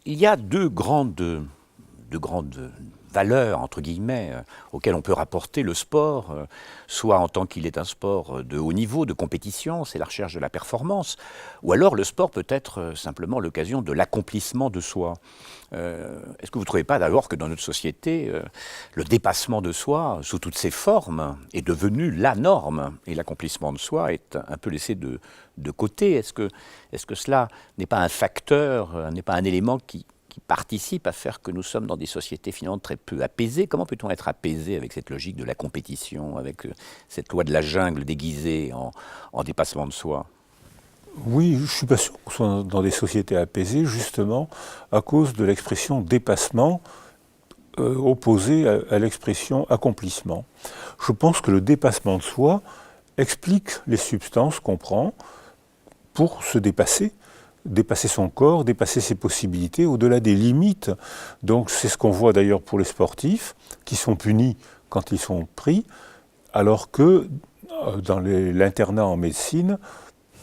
Il y a deux grandes valeurs, entre guillemets, auxquelles on peut rapporter le sport, soit en tant qu'il est un sport de haut niveau, de compétition, c'est la recherche de la performance, ou alors le sport peut être simplement l'occasion de l'accomplissement de soi. Est-ce que vous ne trouvez pas d'abord que dans notre société, le dépassement de soi, sous toutes ses formes, est devenu la norme, et l'accomplissement de soi est un peu laissé de côté? Est-ce que cela n'est pas un facteur, n'est pas un élément qui participe à faire que nous sommes dans des sociétés finalement très peu apaisées? Comment peut-on être apaisé avec cette logique de la compétition, avec cette loi de la jungle déguisée en dépassement de soi? Oui, je ne suis pas sûr qu'on soit dans des sociétés apaisées, justement, à cause de l'expression dépassement opposée à l'expression accomplissement. Je pense que le dépassement de soi explique les substances qu'on prend pour se dépasser, dépasser son corps, dépasser ses possibilités, au-delà des limites. Donc c'est ce qu'on voit d'ailleurs pour les sportifs, qui sont punis quand ils sont pris, alors que dans l'internat en médecine,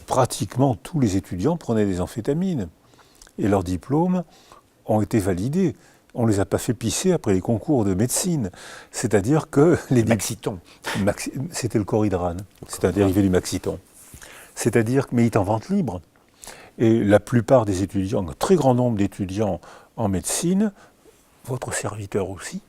pratiquement tous les étudiants prenaient des amphétamines. Et leurs diplômes ont été validés. On ne les a pas fait pisser après les concours de médecine. C'est-à-dire que les Maxiton. C'était le coridrane, c'est un dérivé du maxiton. C'est-à-dire, mais il est en vente libre. Et la plupart des étudiants, un très grand nombre d'étudiants en médecine, votre serviteur aussi,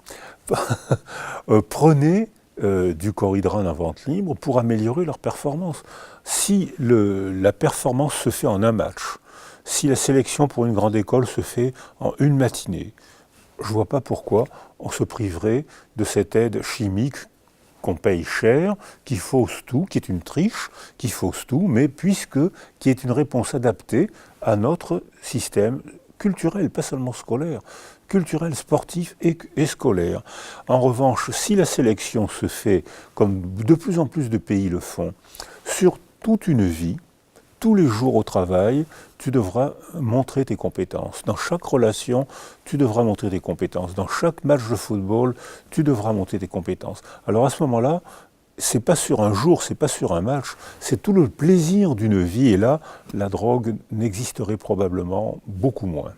prenaient du coridrane en vente libre pour améliorer leur performance. Si la performance se fait en un match, si la sélection pour une grande école se fait en une matinée, je ne vois pas pourquoi on se priverait de cette aide chimique qu'on paye cher, qui fausse tout, qui est une triche, qui fausse tout, mais qui est une réponse adaptée à notre système culturel, pas seulement scolaire, culturel, sportif et scolaire. En revanche, si la sélection se fait, comme de plus en plus de pays le font, sur toute une vie, tous les jours au travail, tu devras montrer tes compétences. Dans chaque relation, tu devras montrer tes compétences. Dans chaque match de football, tu devras montrer tes compétences. Alors à ce moment-là, c'est pas sur un jour, c'est pas sur un match, c'est tout le plaisir d'une vie. Et là, la drogue n'existerait probablement beaucoup moins.